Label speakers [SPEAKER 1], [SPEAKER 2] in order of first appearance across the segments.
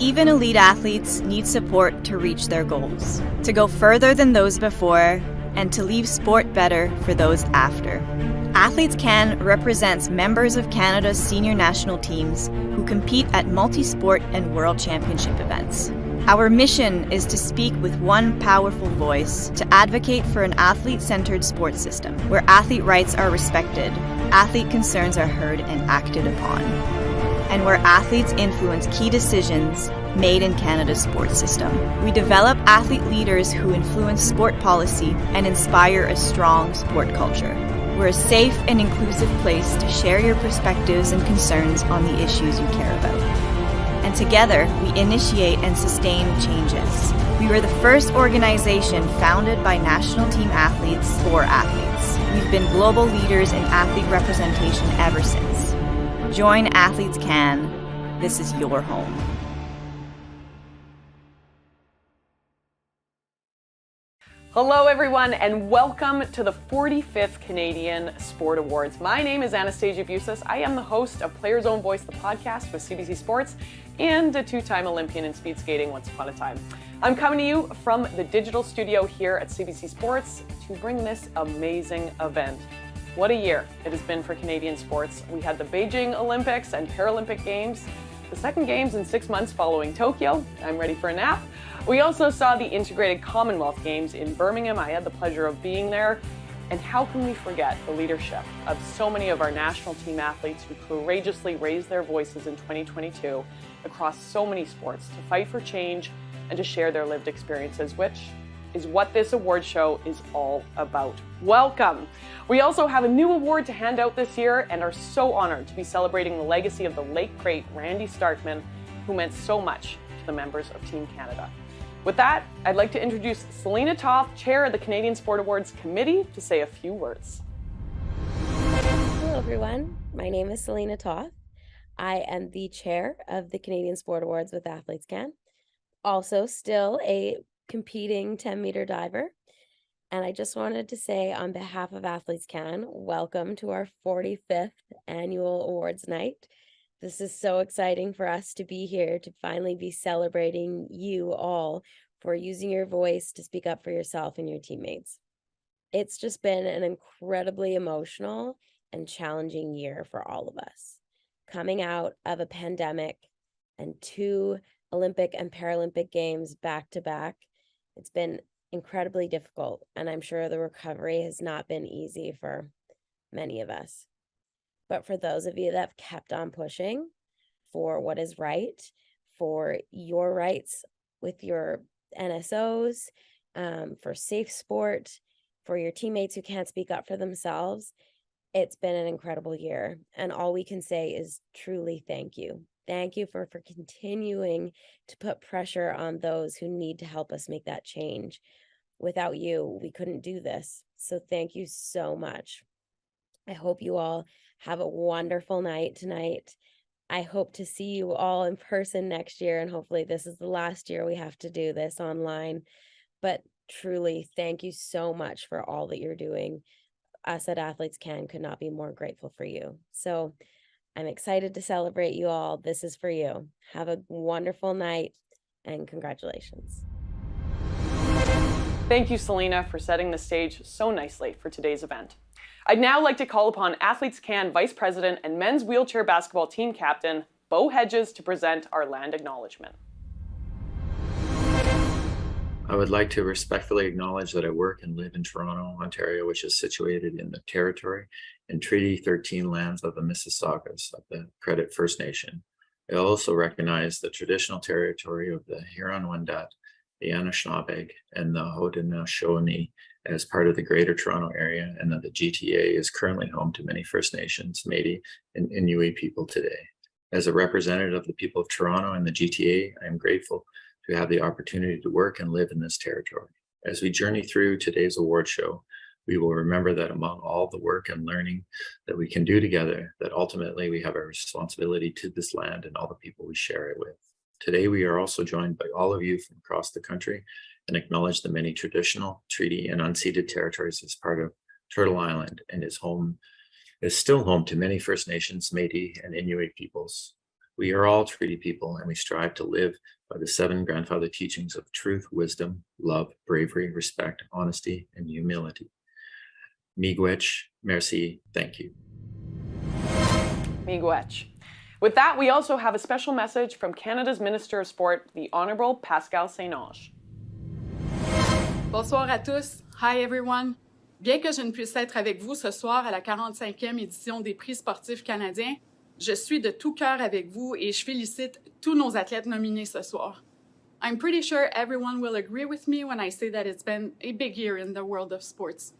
[SPEAKER 1] Even elite athletes need support to reach their goals, to go further than those before, and to leave sport better for those after. AthletesCAN represents members of Canada's senior national teams who compete at multi-sport and world championship events. Our mission is to speak with one powerful voice to advocate for an athlete-centered sports system where athlete rights are respected, athlete concerns are heard and acted upon, and where athletes influence key decisions made in Canada's sports system. We develop athlete leaders who influence sport policy and inspire a strong sport culture. We're a safe and inclusive place to share your perspectives and concerns on the issues you care about. And together, we initiate and sustain changes. We were the first organization founded by national team athletes for athletes. We've been global leaders in athlete representation ever since. Join AthletesCAN. This is your home.
[SPEAKER 2] Hello everyone and welcome to the 45th Canadian Sport Awards. My name is Anastasia Busas. I am the host of Player's Own Voice, the podcast with CBC Sports, and a two-time Olympian in speed skating once upon a time. I'm coming to you from the digital studio here at CBC Sports to bring this amazing event. What a year it has been for Canadian sports. We had the Beijing Olympics and Paralympic Games, the second games in 6 months following Tokyo. I'm ready for a nap. We also saw the integrated Commonwealth Games in Birmingham. I had the pleasure of being there. And how can we forget the leadership of so many of our national team athletes who courageously raised their voices in 2022 across so many sports to fight for change and to share their lived experiences, which is what this award show is all about. Welcome. We also have a new award to hand out this year and are so honored to be celebrating the legacy of the late great Randy Starkman, who meant so much to the members of Team Canada. With that, I'd like to introduce Selena Toth, Chair of the Canadian Sport Awards Committee, to say a few words.
[SPEAKER 3] Hello everyone, my name is Selena Toth. I am the Chair of the Canadian Sport Awards with AthletesCAN, also still a competing 10-meter diver. And I just wanted to say on behalf of AthletesCAN, welcome to our 45th annual awards night. This is so exciting for us to be here, to finally be celebrating you all for using your voice to speak up for yourself and your teammates. It's just been an incredibly emotional and challenging year for all of us. Coming out of a pandemic and 2 Olympic and Paralympic Games back to back, it's been incredibly difficult, and I'm sure the recovery has not been easy for many of us. But for those of you that have kept on pushing for what is right, for your rights with your NSOs, for safe sport, for your teammates who can't speak up for themselves, it's been an incredible year. And all we can say is truly thank you. Thank you for continuing to put pressure on those who need to help us make that change. Without you, we couldn't do this. So thank you so much. I hope you all have a wonderful night tonight. I hope to see you all in person next year, and hopefully this is the last year we have to do this online. But truly, thank you so much for all that you're doing. Us at AthletesCAN could not be more grateful for you. So I'm excited to celebrate you all. This is for you. Have a wonderful night, and congratulations.
[SPEAKER 2] Thank you, Selena, for setting the stage so nicely for today's event. I'd now like to call upon AthletesCAN Vice President and Men's Wheelchair Basketball Team Captain, Bo Hedges, to present our land acknowledgement.
[SPEAKER 4] I would like to respectfully acknowledge that I work and live in Toronto, Ontario, which is situated in the territory and Treaty 13 lands of the Mississaugas of the Credit First Nation. I also recognize the traditional territory of the Huron-Wendat, the Anishinaabe, and the Haudenosaunee as part of the Greater Toronto Area, and that the GTA is currently home to many First Nations, Métis, and Inuit people today. As a representative of the people of Toronto and the GTA, I am grateful to have the opportunity to work and live in this territory. As we journey through today's award show, we will remember that among all the work and learning that we can do together, that ultimately we have a responsibility to this land and all the people we share it with. Today, we are also joined by all of you from across the country and acknowledge the many traditional, treaty, and unceded territories as part of Turtle Island, and is still home to many First Nations, Métis, and Inuit peoples. We are all treaty people, and we strive to live by the 7 grandfather teachings of truth, wisdom, love, bravery, respect, honesty, and humility. Miigwech, merci, thank you.
[SPEAKER 2] Miigwech. With that, we also have a special message from Canada's Minister of Sport, the Honourable Pascal Saint-Onge.
[SPEAKER 5] Bonsoir à tous. Hi everyone. Bien que je ne puisse être avec vous ce soir à la 45e édition des Prix sportifs canadiens, je suis de tout cœur avec vous et je félicite tous nos athlètes nominés ce soir. I'm pretty sure everyone will agree with me when I say that it's been a big year in the world of sports.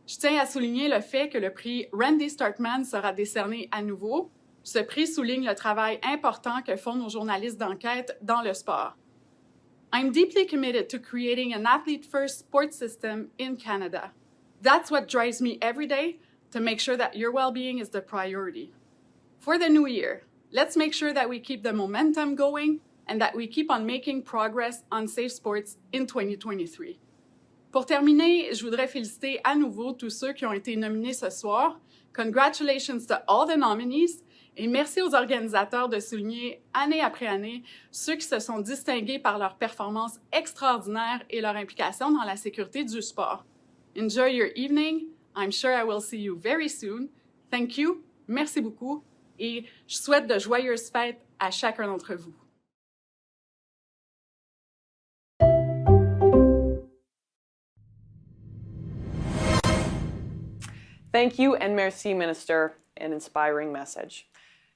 [SPEAKER 5] Je tiens à souligner le fait que le prix Randy Starkman sera décerné à nouveau. Ce prix souligne le travail important que font nos journalistes d'enquête dans le sport. I'm deeply committed to creating an athlete-first sports system in Canada. That's what drives me every day, to make sure that your well-being is the priority. For the new year, let's make sure that we keep the momentum going and that we keep on making progress on safe sports in 2023. Pour terminer, je voudrais féliciter à nouveau tous ceux qui ont été nominés ce soir. Congratulations to all the nominees. Et merci aux organisateurs de souligner année après année ceux qui se sont distingués par leur performance extraordinaire et leur implication dans la sécurité du sport. Enjoy your evening. I'm sure I will see you very soon. Thank you. Merci beaucoup. Et je souhaite de joyeuses fêtes à chacun d'entre vous.
[SPEAKER 2] Thank you and merci, Minister. An inspiring message.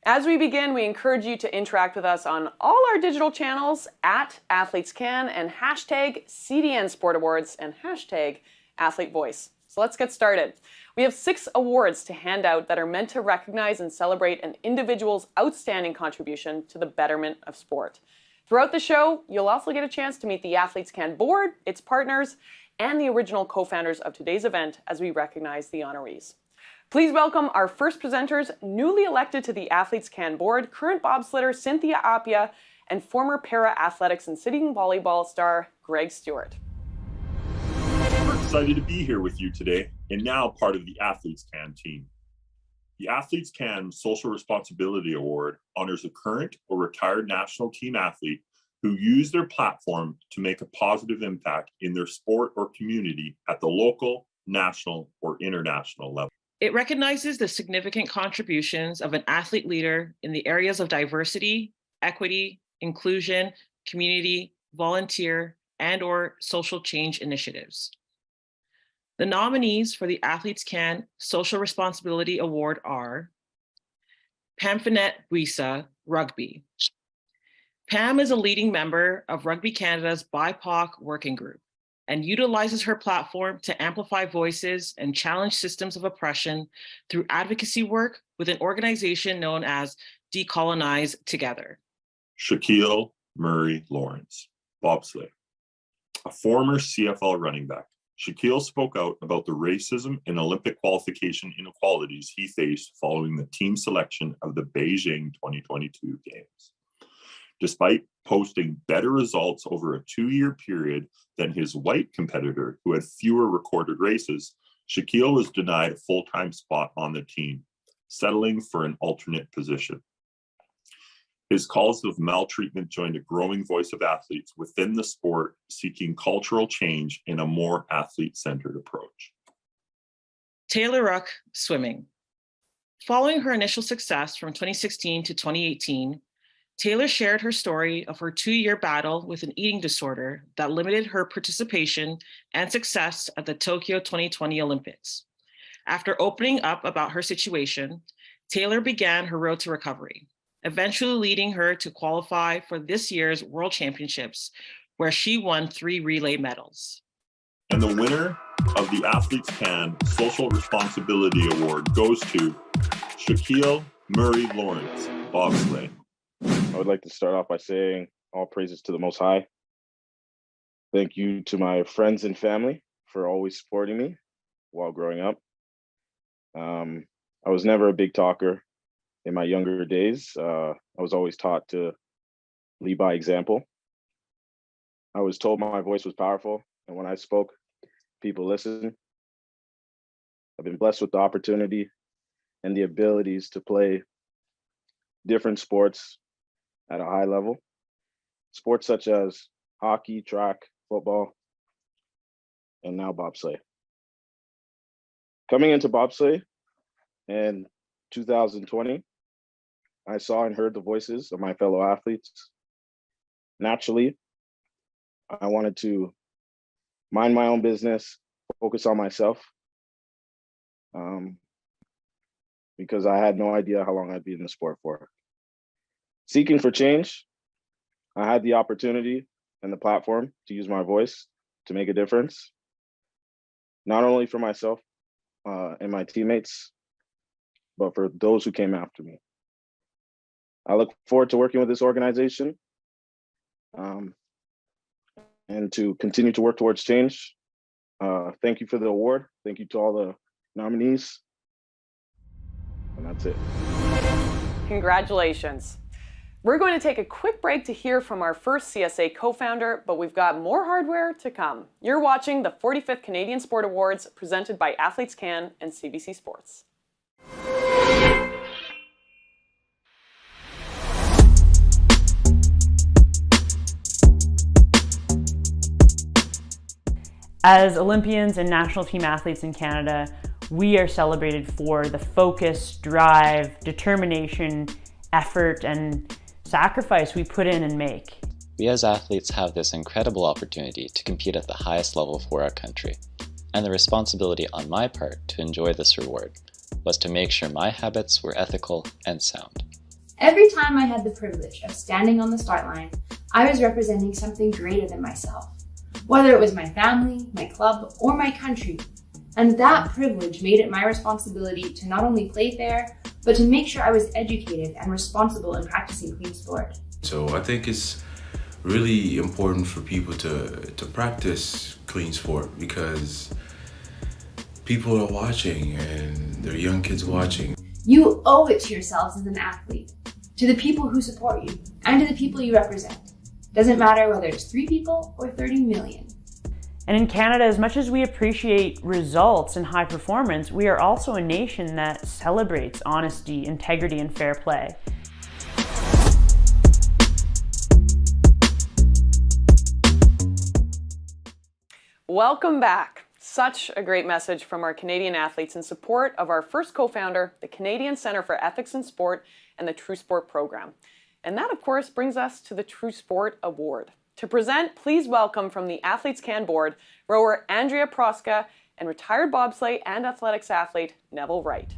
[SPEAKER 2] As we begin, we encourage you to interact with us on all our digital channels at AthletesCAN and hashtag CDN Sport Awards and hashtag Athlete Voice. So let's get started. We have 6 awards to hand out that are meant to recognize and celebrate an individual's outstanding contribution to the betterment of sport. Throughout the show, you'll also get a chance to meet the AthletesCAN board, its partners, and the original co-founders of today's event as we recognize the honorees. Please welcome our first presenters, newly elected to the AthletesCAN board, current bobsledder Cynthia Appia, and former para-athletics and sitting volleyball star Greg Stewart.
[SPEAKER 6] We're excited to be here with you today and now part of the AthletesCAN team. The AthletesCAN Social Responsibility Award honors a current or retired national team athlete who use their platform to make a positive impact in their sport or community at the local, national, or international level.
[SPEAKER 7] It recognizes the significant contributions of an athlete leader in the areas of diversity, equity, inclusion, community, volunteer, and/or social change initiatives. The nominees for the AthletesCAN Social Responsibility Award are Pamphonette Buisa, Rugby. Pam is a leading member of Rugby Canada's BIPOC Working Group and utilizes her platform to amplify voices and challenge systems of oppression through advocacy work with an organization known as Decolonize Together.
[SPEAKER 6] Shaquille Murray Lawrence, bobsleigh. A former CFL running back, Shaquille spoke out about the racism and Olympic qualification inequalities he faced following the team selection of the Beijing 2022 Games. Despite posting better results over a 2-year period than his white competitor, who had fewer recorded races, Shaquille was denied a full-time spot on the team, settling for an alternate position. His calls of maltreatment joined a growing voice of athletes within the sport seeking cultural change in a more athlete-centered approach.
[SPEAKER 7] Taylor Ruck, Swimming. Following her initial success from 2016 to 2018, Taylor shared her story of her 2-year battle with an eating disorder that limited her participation and success at the Tokyo 2020 Olympics. After opening up about her situation, Taylor began her road to recovery, eventually leading her to qualify for this year's World Championships, where she won 3 relay medals.
[SPEAKER 6] And the winner of the AthletesCAN Social Responsibility Award goes to Shaquille Murray Lawrence, bobsleigh.
[SPEAKER 8] I would like to start off by saying all praises to the Most High. Thank you to my friends and family for always supporting me while growing up. I was never a big talker in my younger days. I was always taught to lead by example. I was told my voice was powerful, and when I spoke, people listened. I've been blessed with the opportunity and the abilities to play different sports at a high level. Sports such as hockey, track, football, and now bobsleigh. Coming into bobsleigh in 2020, I saw and heard the voices of my fellow athletes. Naturally, I wanted to mind my own business, focus on myself, because I had no idea how long I'd be in the sport for. Seeking for change, I had the opportunity and the platform to use my voice to make a difference, not only for myself and my teammates, but for those who came after me. I look forward to working with this organization and to continue to work towards change. Thank you for the award. Thank you to all the nominees. And that's it.
[SPEAKER 2] Congratulations. We're going to take a quick break to hear from our first CSA co-founder, but we've got more hardware to come. You're watching the 45th Canadian Sport Awards presented by AthletesCAN and CBC Sports.
[SPEAKER 9] As Olympians and national team athletes in Canada, we are celebrated for the focus, drive, determination, effort, and sacrifice we put in and make.
[SPEAKER 10] We as athletes have this incredible opportunity to compete at the highest level for our country. And the responsibility on my part to enjoy this reward was to make sure my habits were ethical and sound.
[SPEAKER 11] Every time I had the privilege of standing on the start line, I was representing something greater than myself. Whether it was my family, my club, or my country. And that privilege made it my responsibility to not only play fair, but to make sure I was educated and responsible in practicing clean sport.
[SPEAKER 12] So I think it's really important for people to practice clean sport because people are watching and there are young kids watching.
[SPEAKER 11] You owe it to yourselves as an athlete, to the people who support you, and to the people you represent. Doesn't matter whether it's 3 people or 30 million.
[SPEAKER 9] And in Canada, as much as we appreciate results and high performance, we are also a nation that celebrates honesty, integrity, and fair play.
[SPEAKER 2] Welcome back. Such a great message from our Canadian athletes in support of our first co-founder, the Canadian Centre for Ethics in Sport and the True Sport program. And that, of course, brings us to the True Sport Award. To present, please welcome from the AthletesCAN board, rower Andrea Proska and retired bobsleigh and athletics athlete Neville Wright.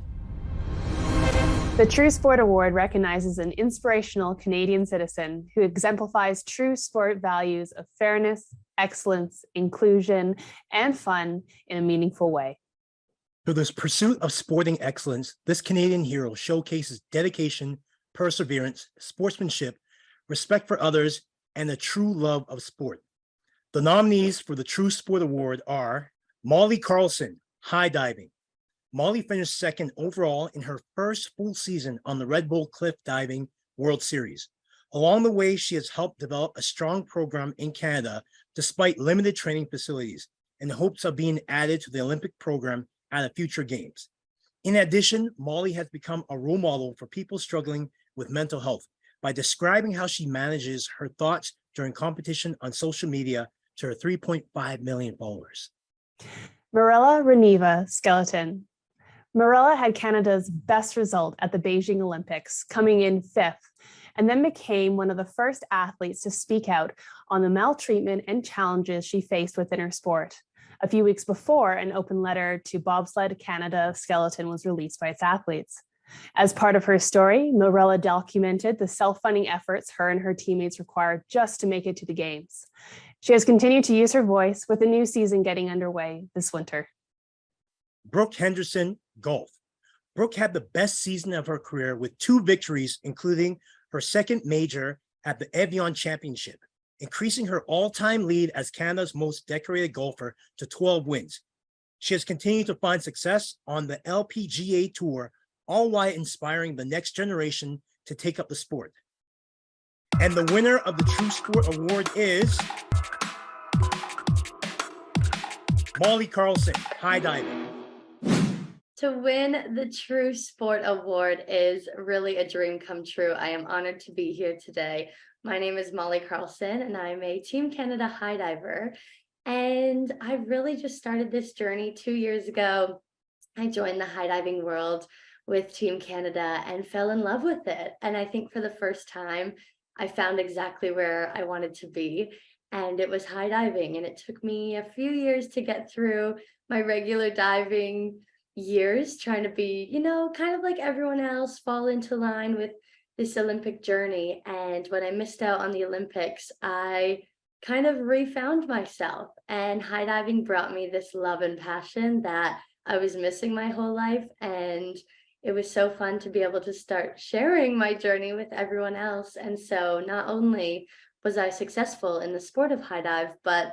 [SPEAKER 13] The True Sport Award recognizes an inspirational Canadian citizen who exemplifies true sport values of fairness, excellence, inclusion, and fun in a meaningful way.
[SPEAKER 14] Through this pursuit of sporting excellence, this Canadian hero showcases dedication, perseverance, sportsmanship, respect for others, and a true love of sport. The nominees for the True Sport Award are Molly Carlson, high diving. Molly finished second overall in her first full season on the Red Bull Cliff Diving World Series. Along the way, she has helped develop a strong program in Canada despite limited training facilities in hopes of being added to the Olympic program at a future games. In addition, Molly has become a role model for people struggling with mental health by describing how she manages her thoughts during competition on social media to her 3.5 million followers.
[SPEAKER 13] Mirella Reneva Skeleton. Mirella had Canada's best result at the Beijing Olympics, coming in 5th, and then became one of the first athletes to speak out on the maltreatment and challenges she faced within her sport. A few weeks before, an open letter to Bobsled Canada Skeleton was released by its athletes. As part of her story, Mirella documented the self-funding efforts her and her teammates required just to make it to the games. She has continued to use her voice with the new season getting underway this winter.
[SPEAKER 14] Brooke Henderson, golf. Brooke had the best season of her career with 2 victories, including her second major at the Evian Championship, increasing her all-time lead as Canada's most decorated golfer to 12 wins. She has continued to find success on the LPGA Tour, all while inspiring the next generation to take up the sport. And the winner of the True Sport Award is Molly Carlson, high diving.
[SPEAKER 15] To win the True Sport Award is really a dream come true. I am honored to be here today. My name is Molly Carlson, and I'm a Team Canada high diver. And I really just started this journey 2 years ago. I joined the high diving world with Team Canada and fell in love with it. And I think for the first time, I found exactly where I wanted to be. And it was high diving. And it took me a few years to get through my regular diving years, trying to be, you know, kind of like everyone else, fall into line with this Olympic journey. And when I missed out on the Olympics, I kind of refound myself, and high diving brought me this love and passion that I was missing my whole life. And it was so fun to be able to start sharing my journey with everyone else. And so not only was I successful in the sport of high dive, but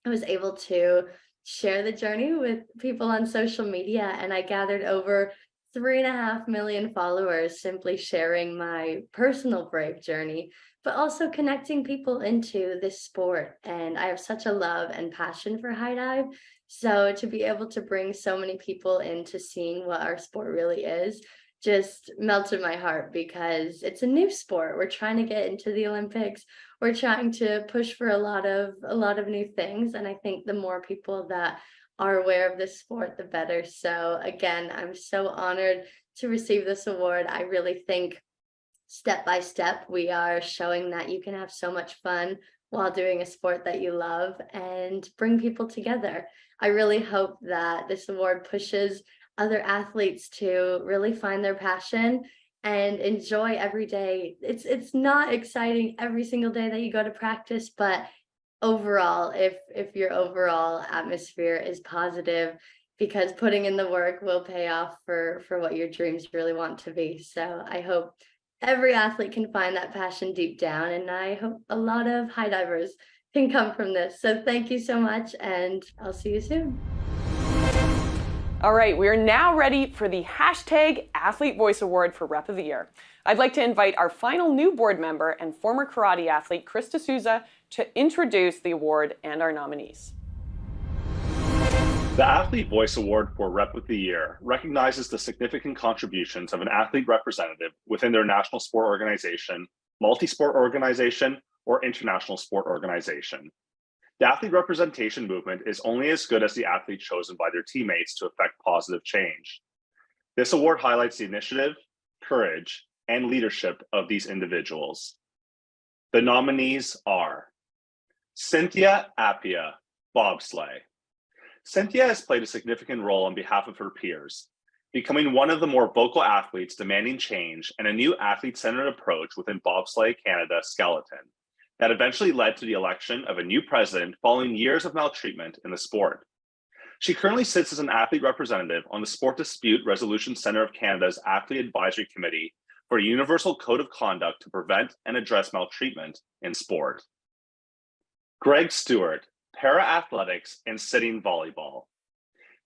[SPEAKER 15] I was able to share the journey with people on social media, and I gathered over 3.5 million followers simply sharing my personal brave journey, but also connecting people into this sport. And I have such a love and passion for high dive. So to be able to bring so many people into seeing what our sport really is just melted my heart, because it's a new sport. We're trying to get into the Olympics. We're trying to push for a lot of new things. And I think the more people that are aware of this sport, the better. So again, I'm so honored to receive this award. I really think step by step, we are showing that you can have so much fun while doing a sport that you love and bring people together. I really hope that this award pushes other athletes to really find their passion and enjoy every day. It's not exciting every single day that you go to practice, but overall, if your overall atmosphere is positive, because putting in the work will pay off for what your dreams really want to be. So I hope every athlete can find that passion deep down, and I hope a lot of high divers can come from this. So thank you so much, and I'll see you soon.
[SPEAKER 2] All right, we are now ready for the hashtag Athlete Voice Award for Rep of the Year. I'd like to invite our final new board member and former karate athlete, Chris D'Souza, to introduce the award and our nominees.
[SPEAKER 16] The Athlete Voice Award for Rep of the Year recognizes the significant contributions of an athlete representative within their national sport organization, multi-sport organization, or international sport organization. The athlete representation movement is only as good as the athlete chosen by their teammates to effect positive change. This award highlights the initiative, courage, and leadership of these individuals. The nominees are Cynthia Appia, bobsleigh. Cynthia has played a significant role on behalf of her peers, becoming one of the more vocal athletes demanding change and a new athlete-centered approach within Bobsleigh Canada skeleton that eventually led to the election of a new president following years of maltreatment in the sport. She currently sits as an athlete representative on the Sport Dispute Resolution Centre of Canada's Athlete Advisory Committee for a Universal Code of Conduct to prevent and address maltreatment in sport. Greg Stewart, para-athletics and sitting volleyball.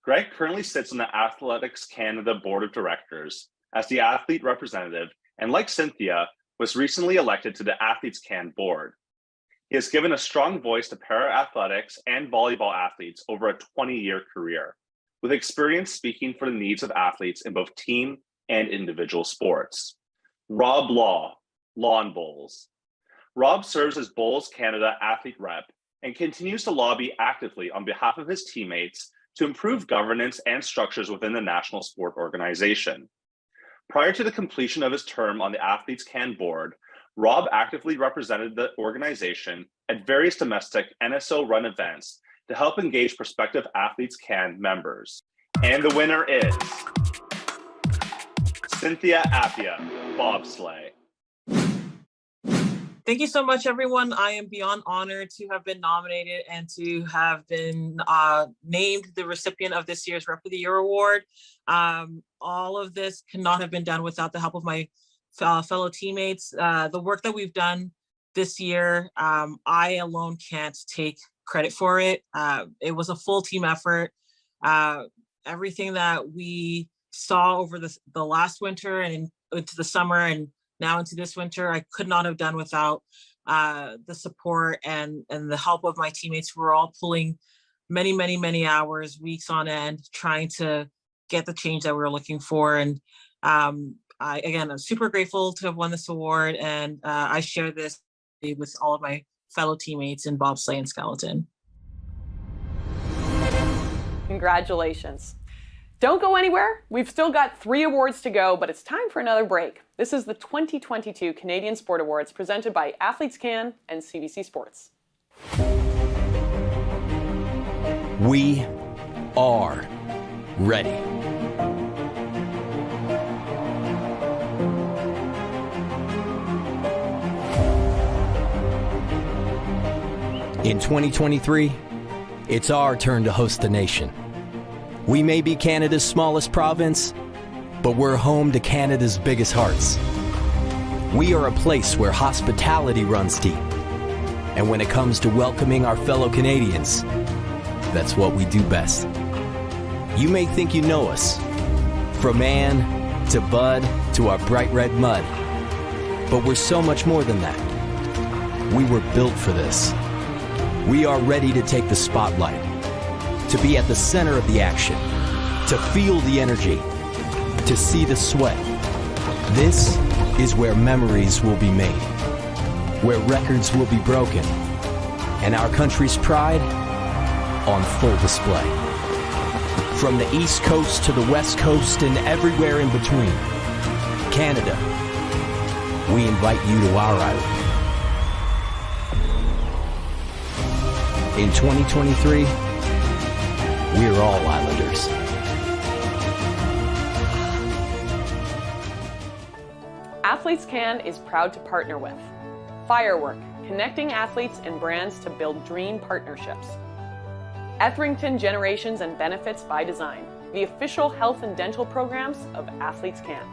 [SPEAKER 16] Greg currently sits on the Athletics Canada Board of Directors as the athlete representative, and like Cynthia, was recently elected to the AthletesCAN board. He has given a strong voice to para-athletics and volleyball athletes over a 20-year career, with experience speaking for the needs of athletes in both team and individual sports. Rob Law, Lawn Bowls. Rob serves as Bowls Canada athlete rep and continues to lobby actively on behalf of his teammates to improve governance and structures within the national sport organization. Prior to the completion of his term on the AthletesCAN board, Rob actively represented the organization at various domestic NSO-run events to help engage prospective AthletesCAN members. And the winner is Cynthia Appia, bobsleigh.
[SPEAKER 7] Thank you so much, everyone. I am beyond honored to have been nominated and to have been named the recipient of this year's Rep of the Year award. All of this could not have been done without the help of my fellow teammates. The work that we've done this year, I alone can't take credit for it. It was a full team effort. Everything that we saw over the last winter and into the summer and now into this winter, I could not have done without the support and the help of my teammates who were all pulling many hours, weeks on end, trying to get the change that we were looking for. And I'm super grateful to have won this award, and I share this with all of my fellow teammates in bobsleigh and skeleton.
[SPEAKER 2] Congratulations. Don't go anywhere. We've still got 3 awards to go, but it's time for another break. This is the 2022 Canadian Sport Awards presented by AthletesCAN and CBC Sports.
[SPEAKER 17] We are ready. In 2023, it's our turn to host the nation. We may be Canada's smallest province, but we're home to Canada's biggest hearts. We are a place where hospitality runs deep. And when it comes to welcoming our fellow Canadians, that's what we do best. You may think you know us, from Anne to Bud to our bright red mud, but we're so much more than that. We were built for this. We are ready to take the spotlight, to be at the center of the action, to feel the energy, to see the sweat. This is where memories will be made, where records will be broken, and our country's pride on full display. From the East Coast to the West Coast and everywhere in between, Canada, we invite you to our island. In 2023, we're all Islanders.
[SPEAKER 2] AthletesCAN is proud to partner with Firework, connecting athletes and brands to build dream partnerships. Etherington Generations and Benefits by Design, the official health and dental programs of AthletesCAN.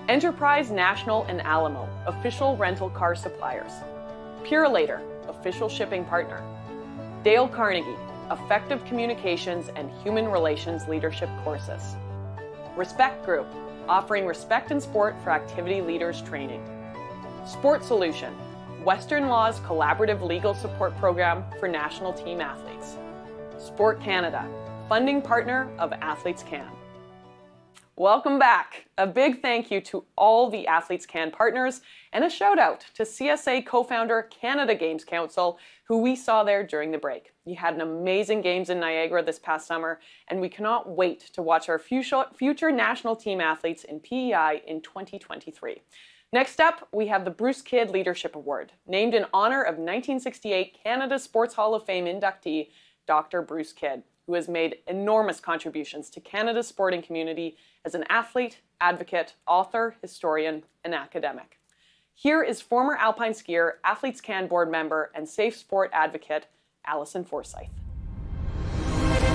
[SPEAKER 2] Enterprise National and Alamo, official rental car suppliers. Purelator, official shipping partner. Dale Carnegie, effective communications and human relations leadership courses. Respect Group, offering respect in sport for activity leaders training. Sport Solution, Western Law's collaborative legal support program for national team athletes. Sport Canada, funding partner of AthletesCAN. Welcome back. A big thank you to all the AthletesCAN partners and a shout out to CSA co-founder Canada Games Council, who we saw there during the break. You had an amazing games in Niagara this past summer, and we cannot wait to watch our future national team athletes in PEI in 2023. Next up, we have the Bruce Kidd Leadership Award, named in honor of 1968 Canada Sports Hall of Fame inductee, Dr. Bruce Kidd, who has made enormous contributions to Canada's sporting community as an athlete, advocate, author, historian, and academic. Here is former alpine skier, AthletesCAN board member, and safe sport advocate, Allison Forsyth.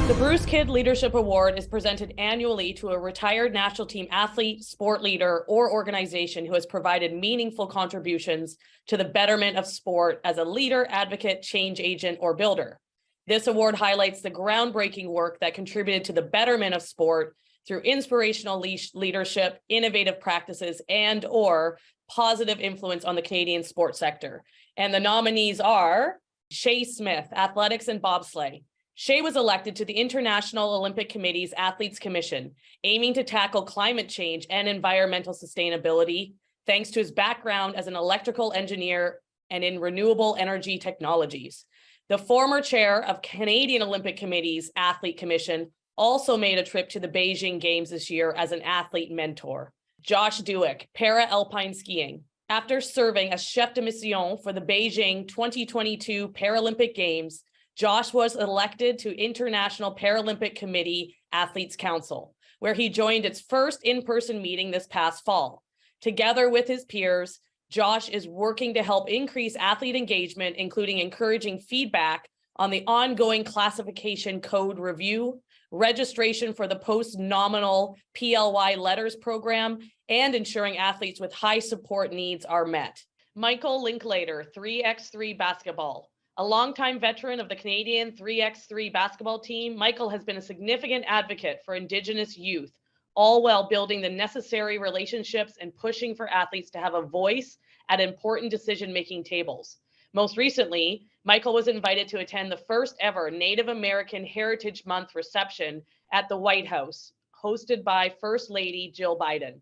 [SPEAKER 18] The Bruce Kidd Leadership Award is presented annually to a retired national team athlete, sport leader, or organization who has provided meaningful contributions to the betterment of sport as a leader, advocate, change agent, or builder. This award highlights the groundbreaking work that contributed to the betterment of sport through inspirational leadership, innovative practices, and/or positive influence on the Canadian sports sector. And the nominees are Shay Smith, athletics and bobsleigh. Shay was elected to the International Olympic Committee's Athletes Commission, aiming to tackle climate change and environmental sustainability, thanks to his background as an electrical engineer and in renewable energy technologies. The former chair of Canadian Olympic Committee's Athlete Commission also made a trip to the Beijing Games this year as an athlete mentor. Josh Dewick, para-alpine skiing. After serving as chef de mission for the Beijing 2022 Paralympic Games, Josh was elected to International Paralympic Committee Athletes Council, where he joined its first in-person meeting this past fall. Together with his peers, Josh is working to help increase athlete engagement, including encouraging feedback on the ongoing classification code review, registration for the post-nominal PLY letters program, and ensuring athletes with high support needs are met. Michael Linklater, 3x3 basketball. A longtime veteran of the Canadian 3x3 basketball team, Michael has been a significant advocate for Indigenous youth, all while building the necessary relationships and pushing for athletes to have a voice at important decision-making tables. Most recently, Michael was invited to attend the first ever Native American Heritage Month reception at the White House hosted by First Lady Jill Biden.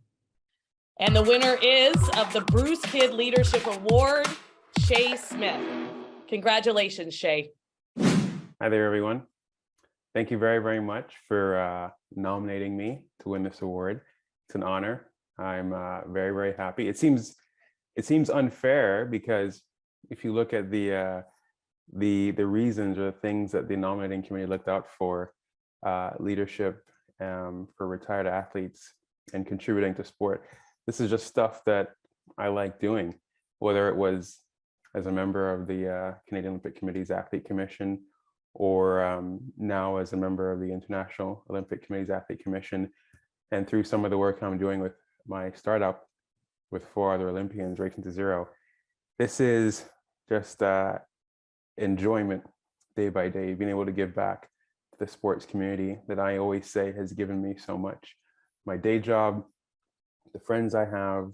[SPEAKER 18] And the winner is of the Bruce Kidd Leadership Award, Shay Smith. Congratulations, Shay.
[SPEAKER 19] Hi there, everyone. Thank you very, very much for nominating me to win this award. It's an honor. I'm very, very happy. It seems unfair because if you look at the reasons or the things that the nominating committee looked out for, leadership for retired athletes and contributing to sport, this is just stuff that I like doing, whether it was as a member of the Canadian Olympic Committee's Athlete Commission, or now as a member of the International Olympic Committee's Athlete Commission, and through some of the work I'm doing with my startup with 4 other Olympians racing to zero. This is just enjoyment day by day, being able to give back to the sports community that I always say has given me so much. My day job, the friends I have,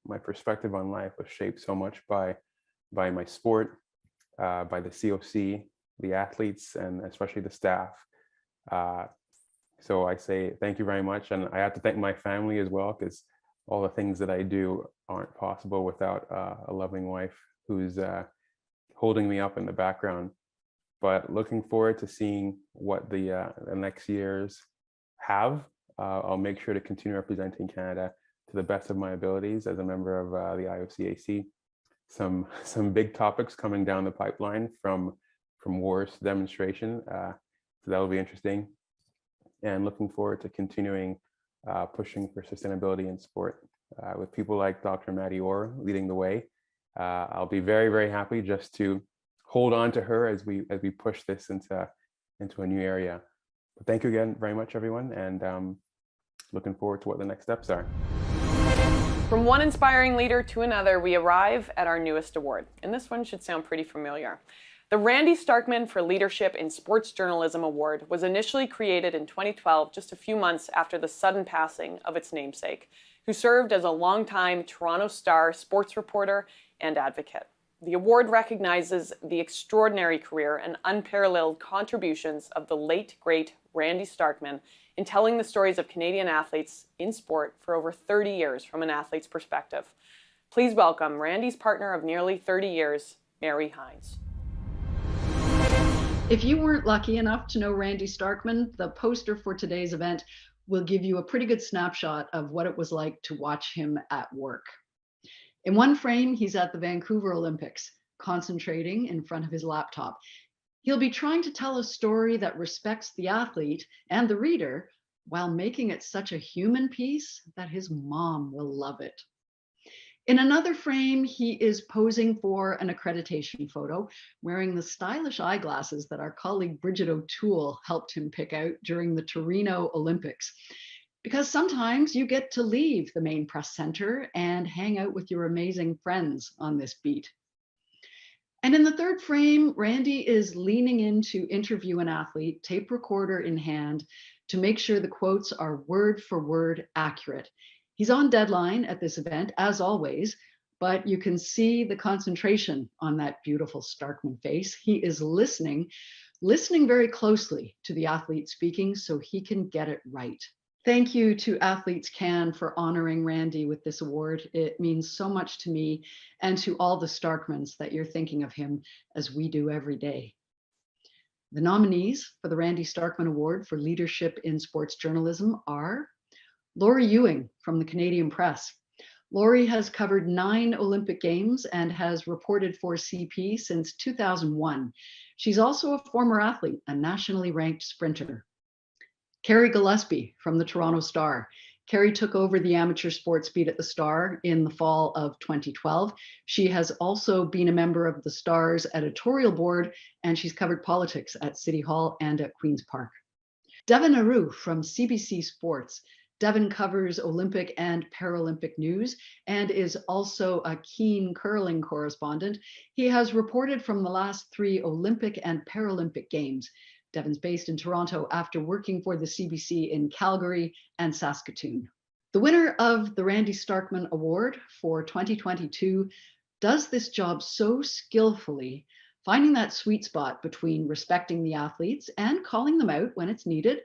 [SPEAKER 19] my perspective on life was shaped so much by my sport, by the COC, the athletes, and especially the staff. So I say thank you very much. And I have to thank my family as well, because all the things that I do aren't possible without a loving wife who's holding me up in the background. But looking forward to seeing what the next years have. I'll make sure to continue representing Canada to the best of my abilities as a member of the IOCAC. Some big topics coming down the pipeline from wars to demonstration. So that will be interesting. And looking forward to continuing pushing for sustainability in sport with people like Dr. Maddie Orr leading the way. I'll be very, very happy just to hold on to her as we push this into a new area. But thank you again very much, everyone, and looking forward to what the next steps are.
[SPEAKER 2] From one inspiring leader to another, we arrive at our newest award, and this one should sound pretty familiar. The Randy Starkman for Leadership in Sports Journalism Award was initially created in 2012, just a few months after the sudden passing of its namesake, who served as a longtime Toronto Star sports reporter and advocate. The award recognizes the extraordinary career and unparalleled contributions of the late, great Randy Starkman in telling the stories of Canadian athletes in sport for over 30 years from an athlete's perspective. Please welcome Randy's partner of nearly 30 years, Mary Hines.
[SPEAKER 20] If you weren't lucky enough to know Randy Starkman, the poster for today's event will give you a pretty good snapshot of what it was like to watch him at work. In one frame, he's at the Vancouver Olympics, concentrating in front of his laptop. He'll be trying to tell a story that respects the athlete and the reader while making it such a human piece that his mom will love it. In another frame, he is posing for an accreditation photo, wearing the stylish eyeglasses that our colleague Bridget O'Toole helped him pick out during the Torino Olympics. Because sometimes you get to leave the main press center and hang out with your amazing friends on this beat. And in the third frame, Randy is leaning in to interview an athlete, tape recorder in hand, to make sure the quotes are word for word accurate. He's on deadline at this event, as always, but you can see the concentration on that beautiful Starkman face. He is listening very closely to the athlete speaking so he can get it right. Thank you to AthletesCAN for honoring Randy with this award. It means so much to me and to all the Starkmans that you're thinking of him as we do every day. The nominees for the Randy Starkman Award for Leadership in Sports Journalism are Laurie Ewing from the Canadian Press. Laurie has covered 9 Olympic Games and has reported for CP since 2001. She's also a former athlete, a nationally ranked sprinter. Carrie Gillespie from the Toronto Star. Carrie took over the amateur sports beat at the Star in the fall of 2012. She has also been a member of the Star's editorial board, and she's covered politics at City Hall and at Queen's Park. Devin Aru from CBC Sports. Devin covers Olympic and Paralympic news and is also a keen curling correspondent. He has reported from the last 3 Olympic and Paralympic Games. Devin's based in Toronto after working for the CBC in Calgary and Saskatoon. The winner of the Randy Starkman Award for 2022 does this job so skillfully, finding that sweet spot between respecting the athletes and calling them out when it's needed,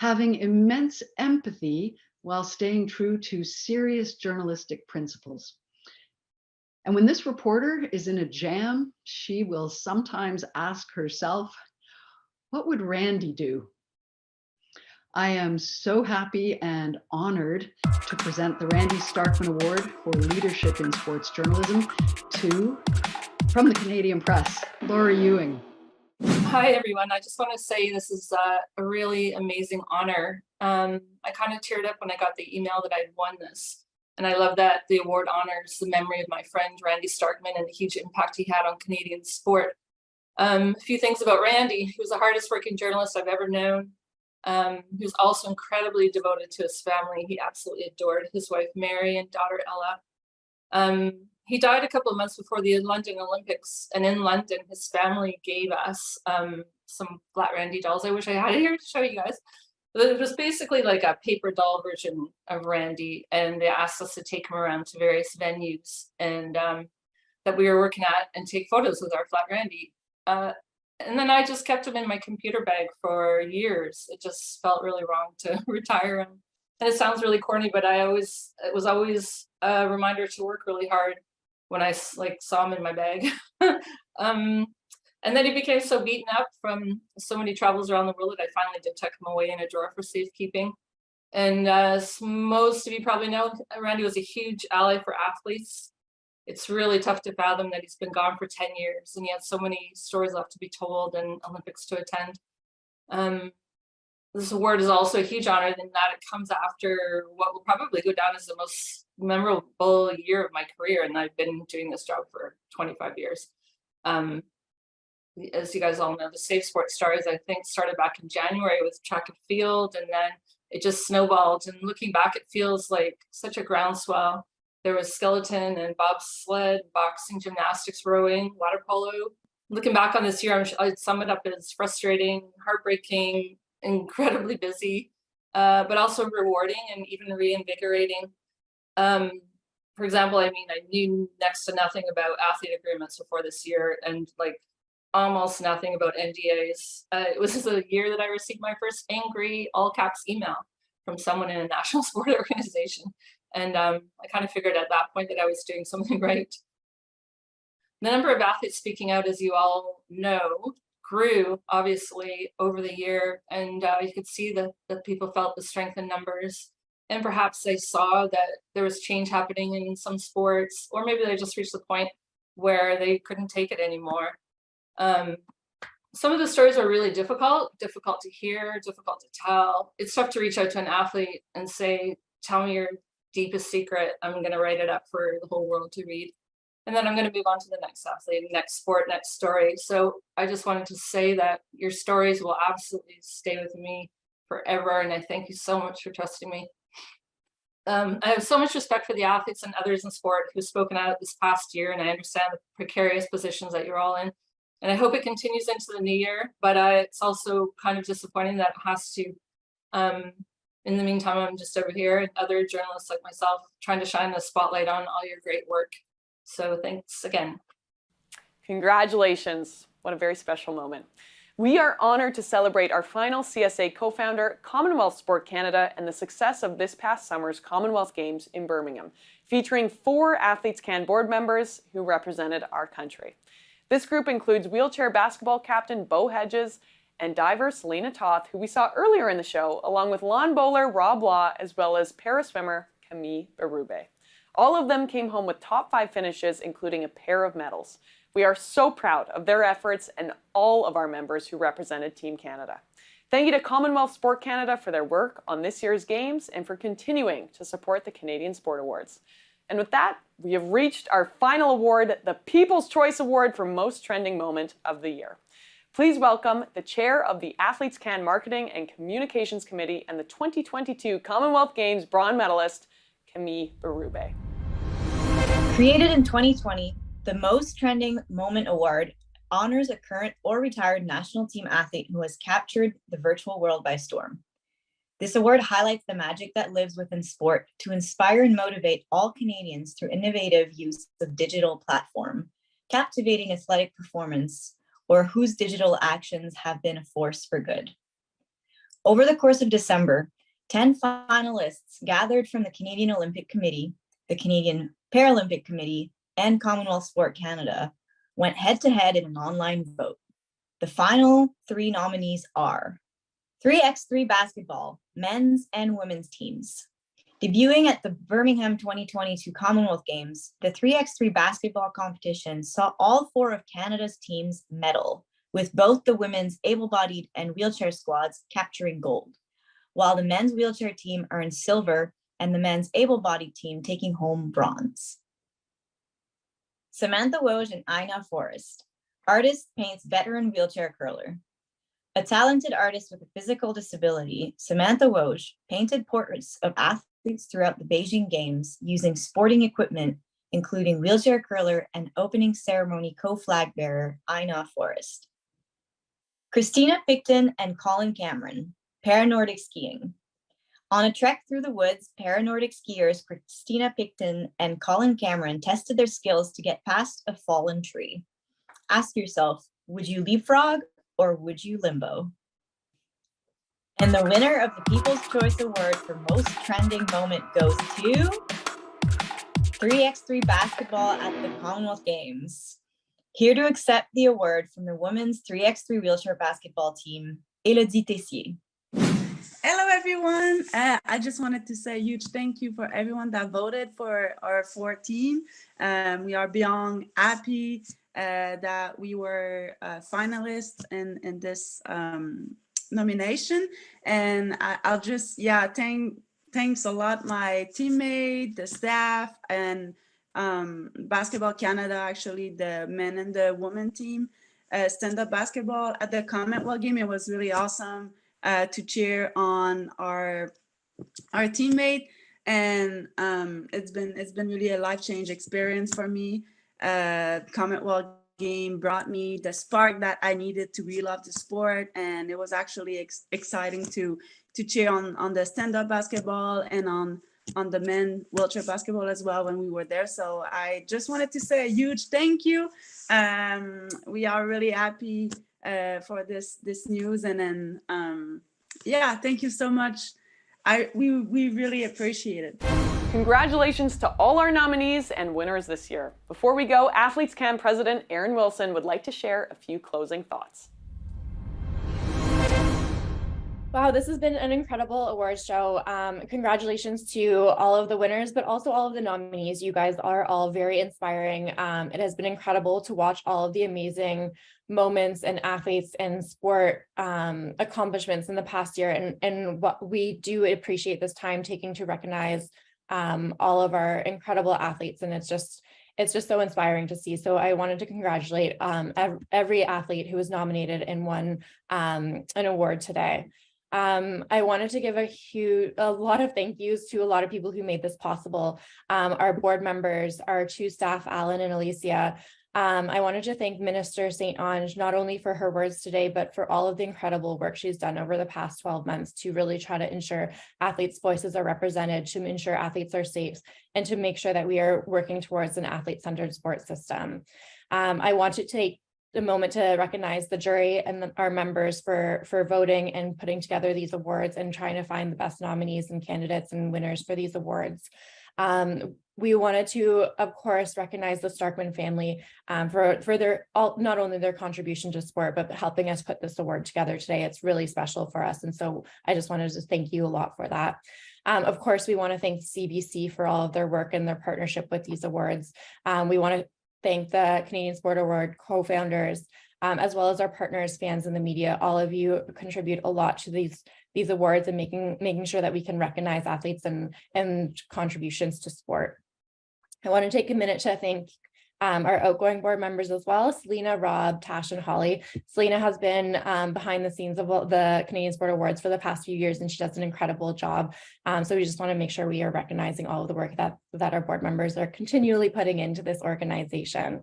[SPEAKER 20] having immense empathy while staying true to serious journalistic principles. And when this reporter is in a jam, she will sometimes ask herself, what would Randy do? I am so happy and honored to present the Randy Starkman Award for Leadership in Sports Journalism to, from the Canadian Press, Laura Ewing.
[SPEAKER 21] Hi, everyone. I just want to say this is a really amazing honor. I kind of teared up when I got the email that I'd won this. And I love that the award honors the memory of my friend, Randy Starkman, and the huge impact he had on Canadian sport. A few things about Randy. He was the hardest working journalist I've ever known. He was also incredibly devoted to his family. He absolutely adored his wife, Mary, and daughter, Ella. He died a couple of months before the London Olympics, and in London, his family gave us some flat Randy dolls. I wish I had it here to show you guys. It was basically like a paper doll version of Randy, and they asked us to take him around to various venues and that we were working at and take photos with our flat Randy. And then I just kept him in my computer bag for years. It just felt really wrong to retire him. And it sounds really corny, but it was always a reminder to work really hard when I saw him in my bag. And then he became so beaten up from so many travels around the world that I finally did tuck him away in a drawer for safekeeping. And as most of you probably know, Randy was a huge ally for athletes. It's really tough to fathom that he's been gone for 10 years and he had so many stories left to be told and Olympics to attend. This award is also a huge honor in that it comes after what will probably go down as the most memorable year of my career. And I've been doing this job for 25 years. As you guys all know, the Safe Sport Stars, I think, started back in January with track and field, and then it just snowballed. And looking back, it feels like such a groundswell. There was skeleton and bobsled, boxing, gymnastics, rowing, water polo. Looking back on this year, I'd sum it up as frustrating, heartbreaking, incredibly busy, but also rewarding and even reinvigorating. For example, I knew next to nothing about athlete agreements before this year, and almost nothing about NDAs. It was a year that I received my first angry all caps email from someone in a national sport organization. And I kind of figured at that point that I was doing something right. The number of athletes speaking out, as you all know, grew obviously over the year. And you could see that people felt the strength in numbers. And perhaps they saw that there was change happening in some sports, or maybe they just reached the point where they couldn't take it anymore. Some of the stories are really difficult to hear, difficult to tell. It's tough to reach out to an athlete and say, tell me your deepest secret. I'm going to write it up for the whole world to read. And then I'm going to move on to the next athlete, next sport, next story. So I just wanted to say that your stories will absolutely stay with me forever. And I thank you so much for trusting me. I have so much respect for the athletes and others in sport who've spoken out this past year. And I understand the precarious positions that you're all in. And I hope it continues into the new year, but it's also kind of disappointing that it has to. In the meantime, I'm just over here and other journalists like myself trying to shine the spotlight on all your great work. So thanks again.
[SPEAKER 2] Congratulations. What a very special moment. We are honored to celebrate our final CSA co-founder, Commonwealth Sport Canada, and the success of this past summer's Commonwealth Games in Birmingham, featuring 4 AthletesCAN board members who represented our country. This group includes wheelchair basketball captain Bo Hedges and diver Selena Toth, who we saw earlier in the show, along with lawn bowler Rob Law, as well as para-swimmer Camille Berube. All of them came home with top 5 finishes, including a pair of medals. We are so proud of their efforts and all of our members who represented Team Canada. Thank you to Commonwealth Sport Canada for their work on this year's Games and for continuing to support the Canadian Sport Awards. And with that, we have reached our final award, the People's Choice Award for Most Trending Moment of the Year. Please welcome the chair of the AthletesCAN Marketing and Communications Committee and the 2022 Commonwealth Games bronze medalist, Camille Berube.
[SPEAKER 22] Created in 2020, the Most Trending Moment Award honors a current or retired national team athlete who has captured the virtual world by storm. This award highlights the magic that lives within sport to inspire and motivate all Canadians through innovative use of digital platform, captivating athletic performance, or whose digital actions have been a force for good. Over the course of December, 10 finalists gathered from the Canadian Olympic Committee, the Canadian Paralympic Committee, and Commonwealth Sport Canada went head-to-head in an online vote. The final 3 nominees are 3x3 basketball, men's and women's teams. Debuting at the Birmingham 2022 Commonwealth Games, the 3x3 basketball competition saw all 4 of Canada's teams medal, with both the women's able-bodied and wheelchair squads capturing gold, while the men's wheelchair team earned silver and the men's able-bodied team taking home bronze. Samantha Woj and Ina Forrest. Artist paints veteran wheelchair curler. A talented artist with a physical disability, Samantha Woj painted portraits of athletes throughout the Beijing Games using sporting equipment, including wheelchair curler and opening ceremony co-flag bearer Ina Forrest. Christina Picton and Colin Cameron, Paranordic skiing. On a trek through the woods, Paranordic skiers Christina Picton and Colin Cameron tested their skills to get past a fallen tree. Ask yourself, would you leapfrog or would you limbo? And the winner of the People's Choice Award for Most Trending Moment goes to 3x3 basketball at the Commonwealth Games. Here to accept the award from the women's 3x3 wheelchair basketball team, Elodie Tessier.
[SPEAKER 1] Hello, everyone. I just wanted to say a huge thank you for everyone that voted for our 4 team. We are beyond happy that we were finalists in this nomination. And I'll just, thanks a lot my teammate, the staff, and Basketball Canada, actually the men and the women team, stand-up basketball at the Commonwealth game. It was really awesome to cheer on our teammate, and it's been really a life-change experience for me. Commonwealth game brought me the spark that I needed to really love the sport, and it was actually exciting to cheer on the stand-up basketball and on the men wheelchair basketball as well when we were there. So I just wanted to say a huge thank you. We are really happy for this news, and then thank you so much. We really appreciate it.
[SPEAKER 2] Congratulations to all our nominees and winners this year. Before we go, AthletesCAN President Aaron Wilson would like to share a few closing thoughts.
[SPEAKER 3] Wow, this has been an incredible awards show. Congratulations to all of the winners, but also all of the nominees. You guys are all very inspiring. It has been incredible to watch all of the amazing moments and athletes and sport accomplishments in the past year. And what we do appreciate this time taking to recognize all of our incredible athletes. And it's just so inspiring to see. So I wanted to congratulate every athlete who was nominated and won an award today. I wanted to give a lot of thank yous to a lot of people who made this possible. Our board members, our 2 staff, Alan and Alicia. I wanted to thank Minister St. Ange, not only for her words today, but for all of the incredible work she's done over the past 12 months to really try to ensure athletes' voices are represented, to ensure athletes are safe, and to make sure that we are working towards an athlete-centered sports system. I want to take a moment to recognize the jury and our members for voting and putting together these awards and trying to find the best nominees and candidates and winners for these awards. We wanted to, of course, recognize the Starkman family for their not only their contribution to sport, but helping us put this award together today. It's really special for us. And so I just wanted to thank you a lot for that. Of course, we want to thank CBC for all of their work and their partnership with these awards. We want to thank the Canadian Sport Award co-founders, as well as our partners, fans, and the media. All of you contribute a lot to these awards and making sure that we can recognize athletes and contributions to sport. I want to take a minute to thank our outgoing board members as well, Selena, Rob, Tash, and Holly. Selena has been behind the scenes of the Canadian Sport Awards for the past few years, and she does an incredible job. So we just want to make sure we are recognizing all of the work that our board members are continually putting into this organization.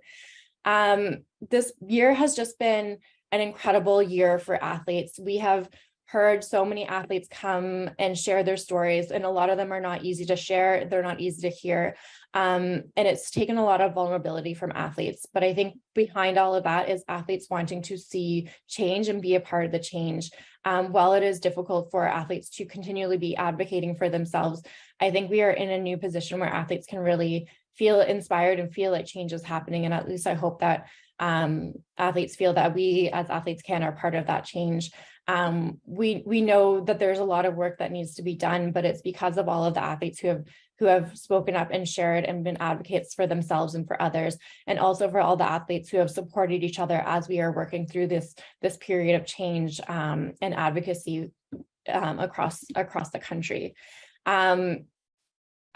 [SPEAKER 3] This year has just been an incredible year for athletes. We have heard so many athletes come and share their stories, and a lot of them are not easy to share. They're not easy to hear. And it's taken a lot of vulnerability from athletes. But I think behind all of that is athletes wanting to see change and be a part of the change. While it is difficult for athletes to continually be advocating for themselves, I think we are in a new position where athletes can really feel inspired and feel like change is happening. And at least I hope that athletes feel that we as AthletesCAN are part of that change. We know that there's a lot of work that needs to be done, but it's because of all of the athletes who have spoken up and shared and been advocates for themselves and for others, and also for all the athletes who have supported each other as we are working through this period of change and advocacy across the country.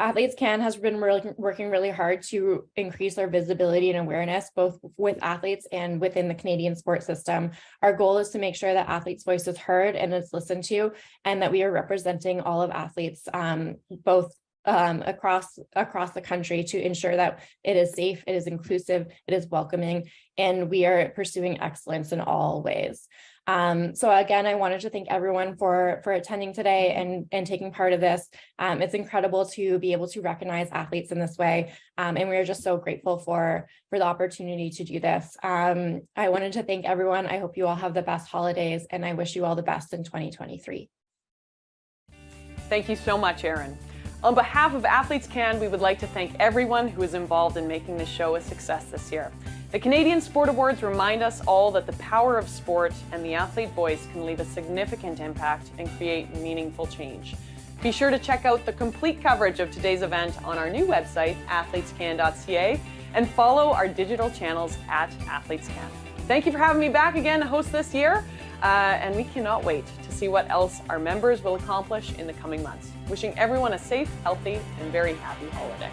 [SPEAKER 3] AthletesCAN has been working really hard to increase our visibility and awareness, both with athletes and within the Canadian sports system. Our goal is to make sure that athletes' voice is heard and is listened to, and that we are representing all of athletes, both across the country, to ensure that it is safe, it is inclusive, it is welcoming, and we are pursuing excellence in all ways. So again, I wanted to thank everyone for attending today and taking part of this. It's incredible to be able to recognize athletes in this way. And we are just so grateful for the opportunity to do this. I wanted to thank everyone. I hope you all have the best holidays, and I wish you all the best in 2023.
[SPEAKER 2] Thank you so much, Erin. On behalf of AthletesCAN, we would like to thank everyone who is involved in making this show a success this year. The Canadian Sport Awards remind us all that the power of sport and the athlete voice can leave a significant impact and create meaningful change. Be sure to check out the complete coverage of today's event on our new website, athletescan.ca, and follow our digital channels at AthletesCAN. Thank you for having me back again to host this year, and we cannot wait to see what else our members will accomplish in the coming months. Wishing everyone a safe, healthy, and very happy holiday.